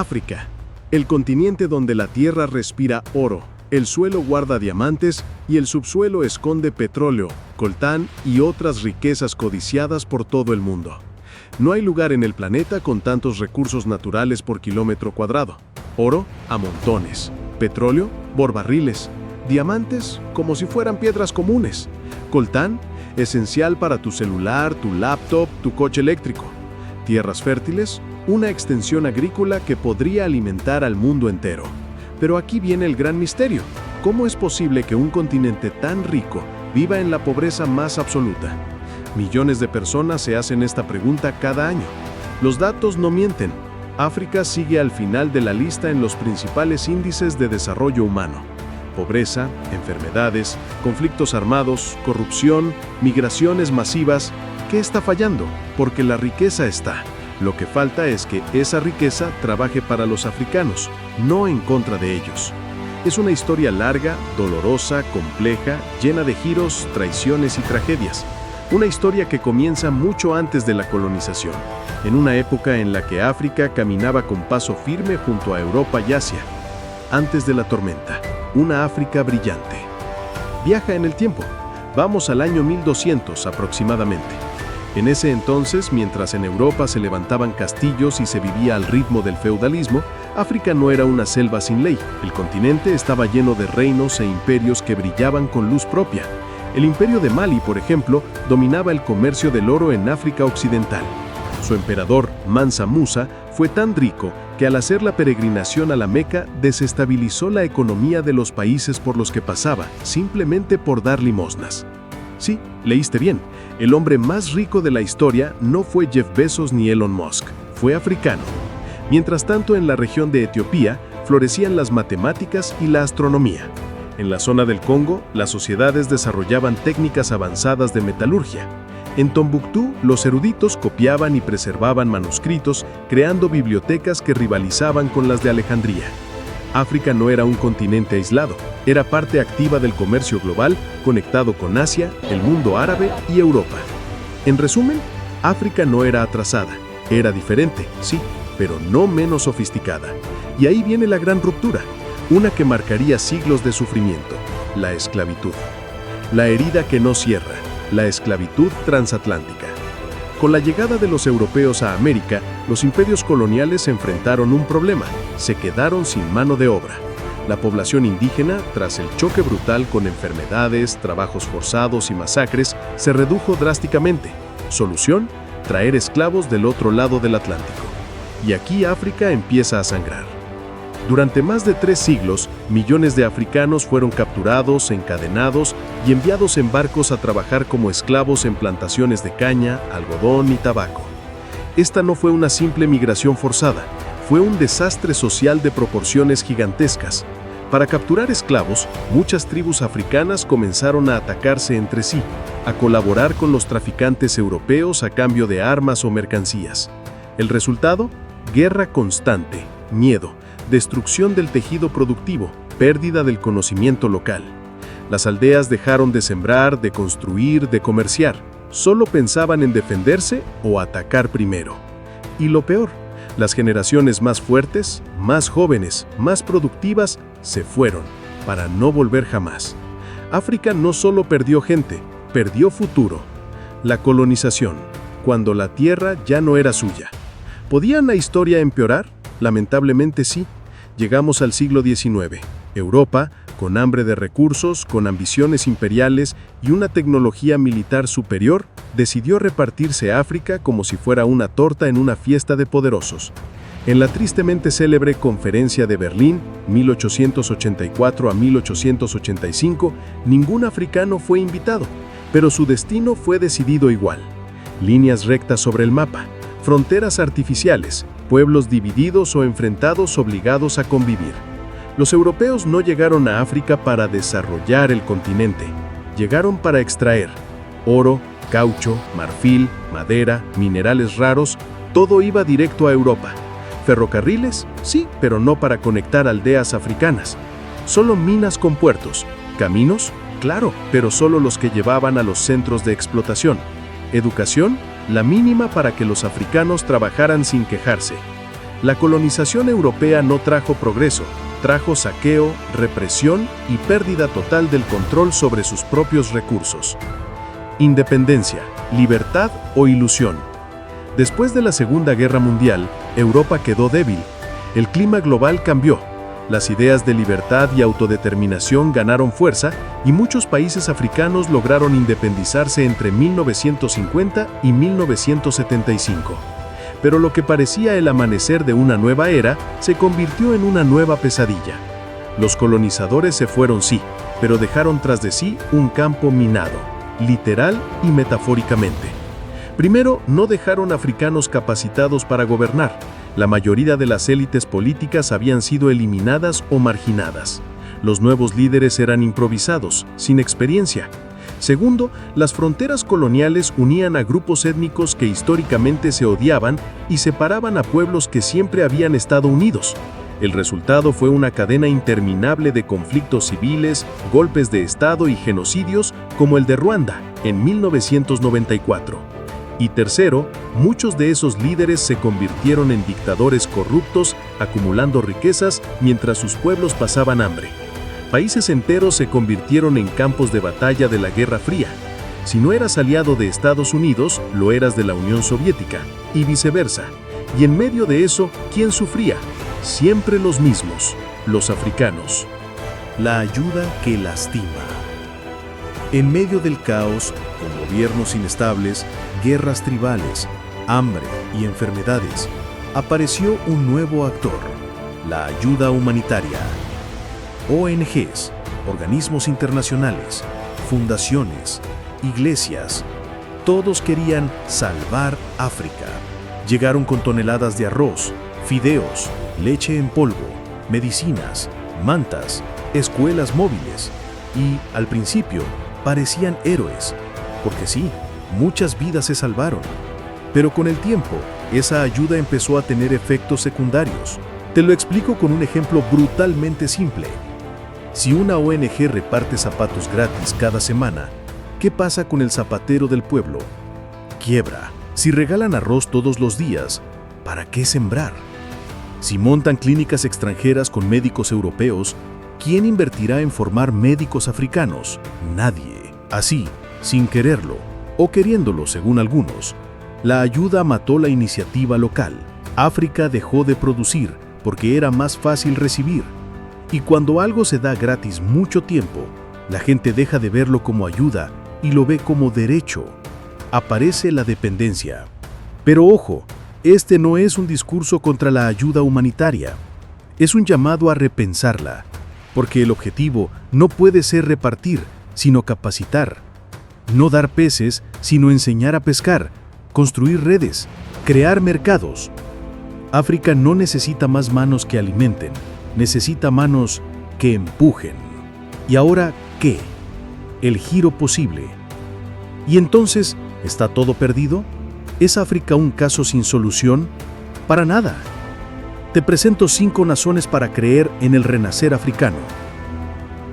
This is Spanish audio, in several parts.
África, el continente donde la tierra respira oro, el suelo guarda diamantes y el subsuelo esconde petróleo, coltán y otras riquezas codiciadas por todo el mundo. No hay lugar en el planeta con tantos recursos naturales por kilómetro cuadrado. Oro a montones, petróleo por barriles, diamantes como si fueran piedras comunes, coltán esencial para tu celular, tu laptop, tu coche eléctrico, tierras fértiles, una extensión agrícola que podría alimentar al mundo entero. Pero aquí viene el gran misterio. ¿Cómo es posible que un continente tan rico viva en la pobreza más absoluta? Millones de personas se hacen esta pregunta cada año. Los datos no mienten. África sigue al final de la lista en los principales índices de desarrollo humano. Pobreza, enfermedades, conflictos armados, corrupción, migraciones masivas. ¿Qué está fallando? Porque la riqueza está. Lo que falta es que esa riqueza trabaje para los africanos, no en contra de ellos. Es una historia larga, dolorosa, compleja, llena de giros, traiciones y tragedias. Una historia que comienza mucho antes de la colonización, en una época en la que África caminaba con paso firme junto a Europa y Asia. Antes de la tormenta, una África brillante. Viaja en el tiempo. Vamos al año 1200 aproximadamente. En ese entonces, mientras en Europa se levantaban castillos y se vivía al ritmo del feudalismo, África no era una selva sin ley. El continente estaba lleno de reinos e imperios que brillaban con luz propia. El imperio de Mali, por ejemplo, dominaba el comercio del oro en África Occidental. Su emperador, Mansa Musa, fue tan rico que al hacer la peregrinación a la Meca desestabilizó la economía de los países por los que pasaba, simplemente por dar limosnas. Sí, leíste bien. El hombre más rico de la historia no fue Jeff Bezos ni Elon Musk, fue africano. Mientras tanto, en la región de Etiopía florecían las matemáticas y la astronomía. En la zona del Congo, las sociedades desarrollaban técnicas avanzadas de metalurgia. En Tombuctú, los eruditos copiaban y preservaban manuscritos, creando bibliotecas que rivalizaban con las de Alejandría. África no era un continente aislado, era parte activa del comercio global, conectado con Asia, el mundo árabe y Europa. En resumen, África no era atrasada, era diferente, sí, pero no menos sofisticada. Y ahí viene la gran ruptura, una que marcaría siglos de sufrimiento, la esclavitud. La herida que no cierra, la esclavitud transatlántica. Con la llegada de los europeos a América, los imperios coloniales enfrentaron un problema: se quedaron sin mano de obra. La población indígena, tras el choque brutal con enfermedades, trabajos forzados y masacres, se redujo drásticamente. Solución: traer esclavos del otro lado del Atlántico. Y aquí África empieza a sangrar. Durante más de 3 siglos, millones de africanos fueron capturados, encadenados y enviados en barcos a trabajar como esclavos en plantaciones de caña, algodón y tabaco. Esta no fue una simple migración forzada, fue un desastre social de proporciones gigantescas. Para capturar esclavos, muchas tribus africanas comenzaron a atacarse entre sí, a colaborar con los traficantes europeos a cambio de armas o mercancías. El resultado: guerra constante, miedo, destrucción del tejido productivo, pérdida del conocimiento local. Las aldeas dejaron de sembrar, de construir, de comerciar. Solo pensaban en defenderse o atacar primero. Y lo peor, las generaciones más fuertes, más jóvenes, más productivas, se fueron, para no volver jamás. África no solo perdió gente, perdió futuro. La colonización, cuando la tierra ya no era suya. ¿Podía la historia empeorar? Lamentablemente sí. Llegamos al siglo XIX. Europa, con hambre de recursos, con ambiciones imperiales y una tecnología militar superior, decidió repartirse África como si fuera una torta en una fiesta de poderosos. En la tristemente célebre Conferencia de Berlín, 1884 a 1885, ningún africano fue invitado, pero su destino fue decidido igual. Líneas rectas sobre el mapa, fronteras artificiales, pueblos divididos o enfrentados obligados a convivir. Los europeos no llegaron a África para desarrollar el continente, llegaron para extraer oro, caucho, marfil, madera, minerales raros, todo iba directo a Europa. Ferrocarriles, sí, pero no para conectar aldeas africanas. Solo minas con puertos. Caminos, claro, pero solo los que llevaban a los centros de explotación. Educación, la mínima para que los africanos trabajaran sin quejarse. La colonización europea no trajo progreso, trajo saqueo, represión y pérdida total del control sobre sus propios recursos. Independencia, libertad o ilusión. Después de la Segunda Guerra Mundial, Europa quedó débil. El clima global cambió. Las ideas de libertad y autodeterminación ganaron fuerza y muchos países africanos lograron independizarse entre 1950 y 1975. Pero lo que parecía el amanecer de una nueva era se convirtió en una nueva pesadilla. Los colonizadores se fueron, sí, pero dejaron tras de sí un campo minado, literal y metafóricamente. Primero, no dejaron africanos capacitados para gobernar. La mayoría de las élites políticas habían sido eliminadas o marginadas. Los nuevos líderes eran improvisados, sin experiencia. Segundo, las fronteras coloniales unían a grupos étnicos que históricamente se odiaban y separaban a pueblos que siempre habían estado unidos. El resultado fue una cadena interminable de conflictos civiles, golpes de Estado y genocidios como el de Ruanda en 1994. Y tercero, muchos de esos líderes se convirtieron en dictadores corruptos, acumulando riquezas mientras sus pueblos pasaban hambre. Países enteros se convirtieron en campos de batalla de la Guerra Fría. Si no eras aliado de Estados Unidos, lo eras de la Unión Soviética, y viceversa. Y en medio de eso, ¿quién sufría? Siempre los mismos, los africanos. La ayuda que lastima. En medio del caos, con gobiernos inestables, guerras tribales, hambre y enfermedades, apareció un nuevo actor, la ayuda humanitaria. ONGs, organismos internacionales, fundaciones, iglesias, todos querían salvar África. Llegaron con toneladas de arroz, fideos, leche en polvo, medicinas, mantas, escuelas móviles y, al principio, parecían héroes, porque sí, muchas vidas se salvaron. Pero con el tiempo, esa ayuda empezó a tener efectos secundarios. Te lo explico con un ejemplo brutalmente simple. Si una ONG reparte zapatos gratis cada semana, ¿qué pasa con el zapatero del pueblo? Quiebra. Si regalan arroz todos los días, ¿para qué sembrar? Si montan clínicas extranjeras con médicos europeos, ¿quién invertirá en formar médicos africanos? Nadie. Así, sin quererlo, o queriéndolo según algunos, la ayuda mató la iniciativa local. África dejó de producir porque era más fácil recibir. Y cuando algo se da gratis mucho tiempo, la gente deja de verlo como ayuda y lo ve como derecho. Aparece la dependencia. Pero ojo, este no es un discurso contra la ayuda humanitaria. Es un llamado a repensarla, porque el objetivo no puede ser repartir, sino capacitar. No dar peces, sino enseñar a pescar, construir redes, crear mercados. África no necesita más manos que alimenten, necesita manos que empujen. ¿Y ahora qué? El giro posible. ¿Y entonces está todo perdido? ¿Es África un caso sin solución? Para nada. Te presento 5 razones para creer en el renacer africano.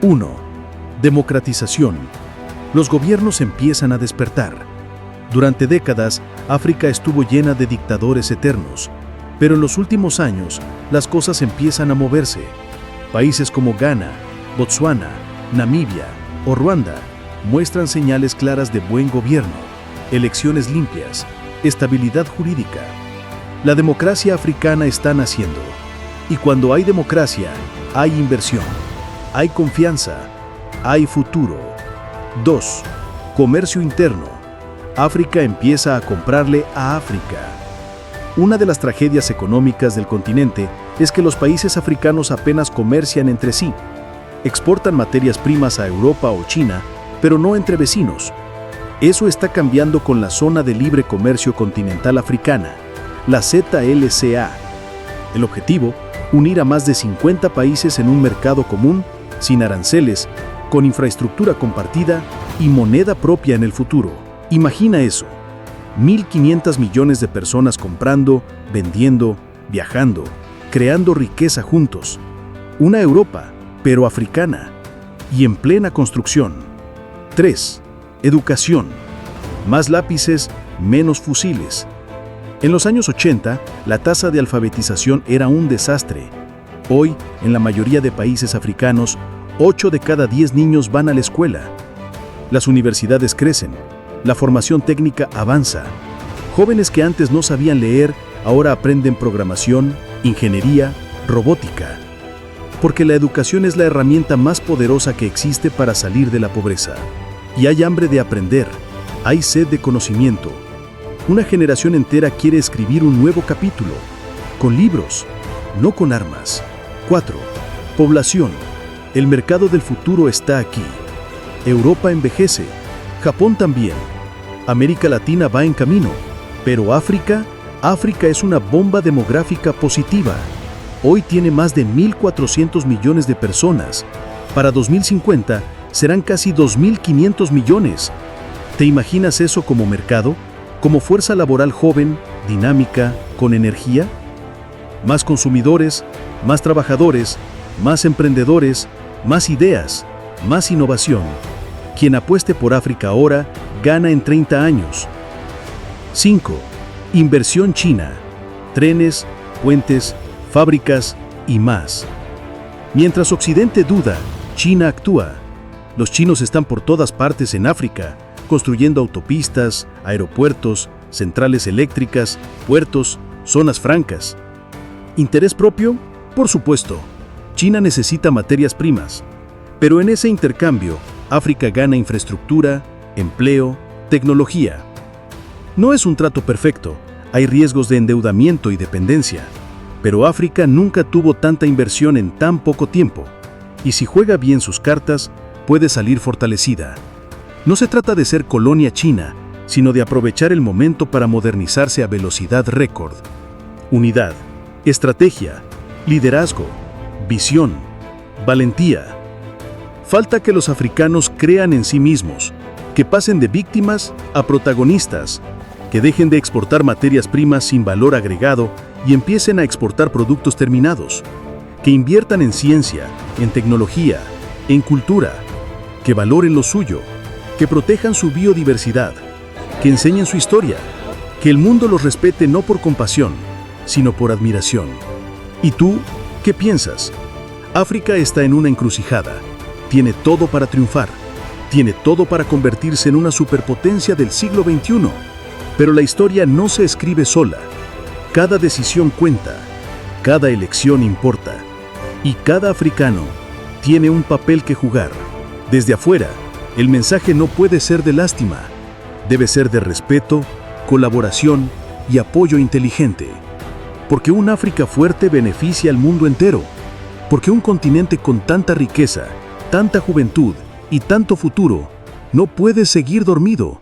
1. Democratización. Los gobiernos empiezan a despertar. Durante décadas, África estuvo llena de dictadores eternos, pero en los últimos años, las cosas empiezan a moverse. Países como Ghana, Botsuana, Namibia o Ruanda muestran señales claras de buen gobierno, elecciones limpias, estabilidad jurídica. La democracia africana está naciendo. Y cuando hay democracia, hay inversión, hay confianza, hay futuro. 2. Comercio interno. África empieza a comprarle a África. Una de las tragedias económicas del continente es que los países africanos apenas comercian entre sí. Exportan materias primas a Europa o China, pero no entre vecinos. Eso está cambiando con la Zona de Libre Comercio Continental Africana, la ZLCA. El objetivo, unir a más de 50 países en un mercado común, sin aranceles, con infraestructura compartida y moneda propia en el futuro. Imagina eso. 1.500 millones de personas comprando, vendiendo, viajando, creando riqueza juntos. Una Europa, pero africana, y en plena construcción. 3. Educación. Más lápices, menos fusiles. En los años 80, la tasa de alfabetización era un desastre. Hoy, en la mayoría de países africanos, 8 de cada 10 niños van a la escuela. Las universidades crecen, la formación técnica avanza. Jóvenes que antes no sabían leer, ahora aprenden programación, ingeniería, robótica. Porque la educación es la herramienta más poderosa que existe para salir de la pobreza. Y hay hambre de aprender, hay sed de conocimiento. Una generación entera quiere escribir un nuevo capítulo, con libros, no con armas. 4. Población. El mercado del futuro está aquí. Europa envejece, Japón también. América Latina va en camino, pero África es una bomba demográfica positiva. Hoy tiene más de 1.400 millones de personas. Para 2050 serán casi 2.500 millones. ¿Te imaginas eso como mercado? ¿Como fuerza laboral joven, dinámica, con energía? Más consumidores, más trabajadores, más emprendedores, más ideas, más innovación. Quien apueste por África ahora, gana en 30 años. 5. Inversión china. Trenes, puentes, fábricas y más. Mientras Occidente duda, China actúa. Los chinos están por todas partes en África, construyendo autopistas, aeropuertos, centrales eléctricas, puertos, zonas francas. ¿Interés propio? Por supuesto. China necesita materias primas. Pero en ese intercambio, África gana infraestructura, empleo, tecnología. No es un trato perfecto, hay riesgos de endeudamiento y dependencia. Pero África nunca tuvo tanta inversión en tan poco tiempo. Y si juega bien sus cartas, puede salir fortalecida. No se trata de ser colonia china, sino de aprovechar el momento para modernizarse a velocidad récord. Unidad, estrategia, liderazgo, visión, valentía. Falta que los africanos crean en sí mismos, que pasen de víctimas a protagonistas, que dejen de exportar materias primas sin valor agregado y empiecen a exportar productos terminados, que inviertan en ciencia, en tecnología, en cultura, que valoren lo suyo, que protejan su biodiversidad, que enseñen su historia, que el mundo los respete no por compasión, sino por admiración. ¿Y tú, qué piensas? África está en una encrucijada. Tiene todo para triunfar. Tiene todo para convertirse en una superpotencia del siglo XXI. Pero la historia no se escribe sola. Cada decisión cuenta. Cada elección importa. Y cada africano tiene un papel que jugar. Desde afuera, el mensaje no puede ser de lástima, debe ser de respeto, colaboración y apoyo inteligente. Porque un África fuerte beneficia al mundo entero. Porque un continente con tanta riqueza, tanta juventud y tanto futuro no puede seguir dormido.